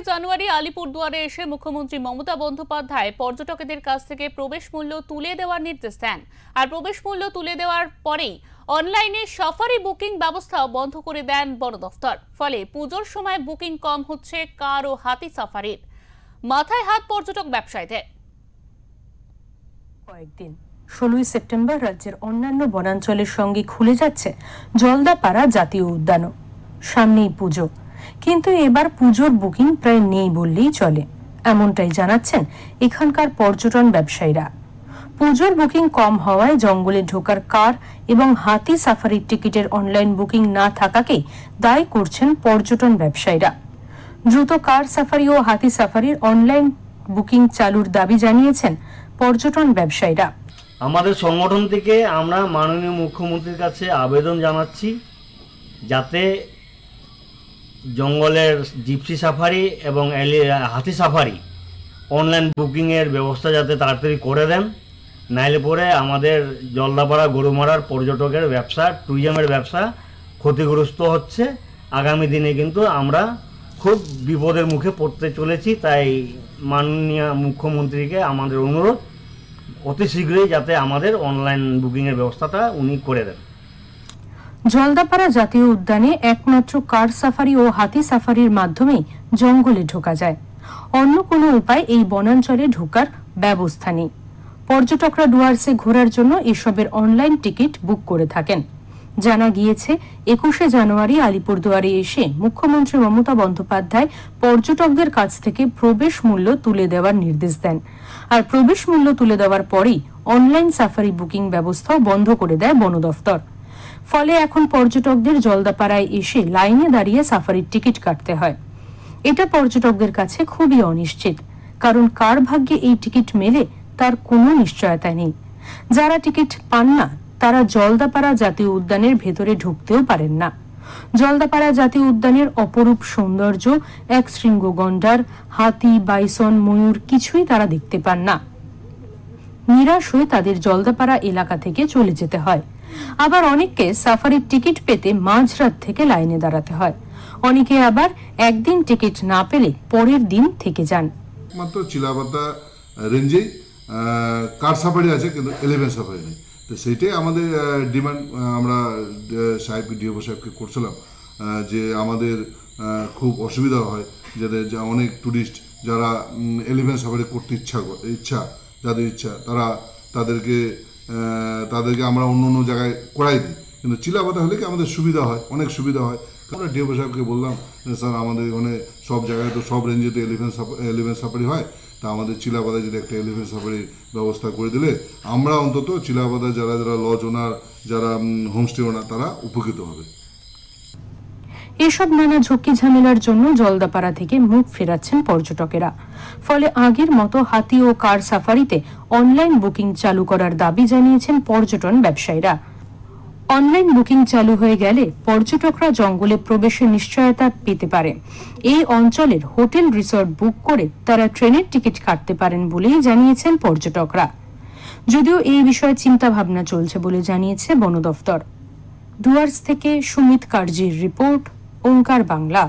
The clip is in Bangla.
জানুয়ারি আলিপুরদুয়ারে এসে মুখ্যমন্ত্রী মমতা বন্দ্যোপাধ্যায় পর্যটকদের কাছ থেকে প্রবেশ মূল্য তুলে দেওয়ার নির্দেশ দেন। আর প্রবেশ মূল্য তুলে দেওয়ার পরেই অনলাইনে সাফারি বুকিং ব্যবস্থাও বন্ধ করে দেন বন দফতর। ফলে পুজোর সময় বুকিং কম হচ্ছে কার ও হাতি সাফারির। মাথায় হাত পর্যটক ব্যবসায়ীদের। কয়েকদিন 16 সেপ্টেম্বর রাজ্যের অন্যান্য বনাঞ্চলের সঙ্গে খুলে যাচ্ছে জলদাপাড়া জাতীয় উদ্যানও। সামনেই পুজো, কিন্তু এবার পুজোর বুকিং প্রায় নেই বললেই চলে, এমনটাই জানাচ্ছেন এখানকার পর্যটন ব্যবসায়ীরা। পুজোর বুকিং কম হওয়ায় জঙ্গলে ঢোকার কার এবং হাতি সাফারির টিকিটের অনলাইন বুকিং না থাকাকেই দায়ী করছেন পর্যটন ব্যবসায়ীরা। দ্রুত কার সাফারি ও হাতি সাফারির অনলাইন বুকিং চালুর দাবি জানিয়েছেন পর্যটন ব্যবসায়ীরা। আমাদের সংগঠন থেকে আমরা মাননীয় মুখ্যমন্ত্রীর কাছে আবেদন জানাচ্ছি, যাতে জঙ্গলের জিপসি সাফারি এবং হাতি সাফারি অনলাইন বুকিংয়ের ব্যবস্থা যাতে তাড়াতাড়ি করে দেন। নাইলে পরে আমাদের জলদাপাড়া গরুমারার পর্যটকের ব্যবসা, ট্যুরিজমের ব্যবসা ক্ষতিগ্রস্ত হচ্ছে। আগামী দিনে কিন্তু আমরা খুব বিপদের মুখে পড়তে চলেছি। তাই মাননীয় মুখ্যমন্ত্রীকে আমাদের অনুরোধ, অতি শীঘ্রই যাতে আমাদের অনলাইন বুকিংয়ের ব্যবস্থাটা উনি করে দেন। জলদাপাড়া জাতীয় উদ্যানে একমাত্র কার সাফারি ও হাতি সাফারির মাধ্যমেই জঙ্গলে ঢোকা যায়। অন্য কোনো উপায় এই বনাঞ্চলে ঢোকার ব্যবস্থা নেই। পর্যটকরা ডুয়ার্সে ঘোরার জন্য এসবের অনলাইন টিকিট বুক করে থাকেন। জানা গিয়েছে 21শে জানুয়ারি আলিপুরদুয়ারে এসে মুখ্যমন্ত্রী মমতা বন্দ্যোপাধ্যায় পর্যটকদের কাছ থেকে প্রবেশ মূল্য তুলে দেওয়ার নির্দেশ দেন। আর প্রবেশ মূল্য তুলে দেওয়ার পরেই অনলাইন সাফারি বুকিং ব্যবস্থাও বন্ধ করে দেয় বন দফতর। ফলে এখন পর্যটকদের জলদাপাড়ায় এসে লাইনে দাঁড়িয়ে সাফারির টিকিট কাটতে হয়। এটা পর্যটকদের কাছে খুবই অনিশ্চিত, কারণ কার ভাগ্যে এই টিকিট মেলে তার কোনো নিশ্চয়তা নেই। যারা টিকিট পান না তারা জলদাপাড়া জাতীয় উদ্যানের ভেতরে ঢুকতেও পারেন না। জলদাপাড়া জাতীয় উদ্যানের অপরূপ সৌন্দর্য, এক শৃঙ্গ গন্ডার, হাতি, বাইসন, ময়ূর কিছুই তারা দেখতে পান না। নিরাশ হয়ে তাদের জলদাপাড়া এলাকা থেকে চলে যেতে হয়। আবার অনেককে সাফারির টিকিট পেতে মাঝরাত থেকে লাইনে দাঁড়াতে হয়। অনেকে আবার একদিন টিকিট না পেলে পরের দিন থেকে যান। মাত্র চিলাপাতা রেঞ্জেই কার সাফারি আছে, কিন্তু 11 সাফারি নেই। তো সেইটাই আমাদের ডিমান্ড আমরা সাহেবকে, ডিওপি সাহেবকে করছিলাম যে আমাদের খুব অসুবিধা হয়, যাদের অনেক ট্যুরিস্ট যারা 11 সাফারি করতে যাদের ইচ্ছা তাদেরকে আমরা অন্য অন্য জায়গায় করাই দিই। কিন্তু চিলাপাতা হলে কি আমাদের সুবিধা হয়, অনেক সুবিধা হয়। আমরা ডিওপি সাহেবকে বললাম, স্যার আমাদের ওখানে সব জায়গায় তো সব রেঞ্জে তো 11 সাফারি হয়, তা আমাদের চিলাপাতায় যদি একটা 11 সাফারির ব্যবস্থা করে দিলে আমরা অন্তত চিলাপাতায় যারা লজ ওনার, যারা হোমস্টে ওনার, তারা উপকৃত হবে। এসব নানা ঝুঁকি ঝামেলার জন্য জলদাপাড়া থেকে মুখ ফেরাচ্ছেন পর্যটকেরা। ফলে আগের মতো হাতি ও কার সাফারিতে অনলাইন বুকিং চালু করার দাবি জানিয়েছেন পর্যটন ব্যবসায়ীরা। অনলাইন বুকিং চালু হয়ে গেলে পর্যটকরা জঙ্গলে প্রবেশের নিশ্চয়তা পেতে পারে। এই অঞ্চলের হোটেল রিসর্ট বুক করে তারা ট্রেনের টিকিট কাটতে পারেন বলেই জানিয়েছেন পর্যটকরা। যদিও এই বিষয়ে চিন্তা ভাবনা চলছে বলে জানিয়েছে বন দফতর। ডুয়ার্স থেকে সুমিত কার্জির রিপোর্ট, ওঙ্কার বাংলা।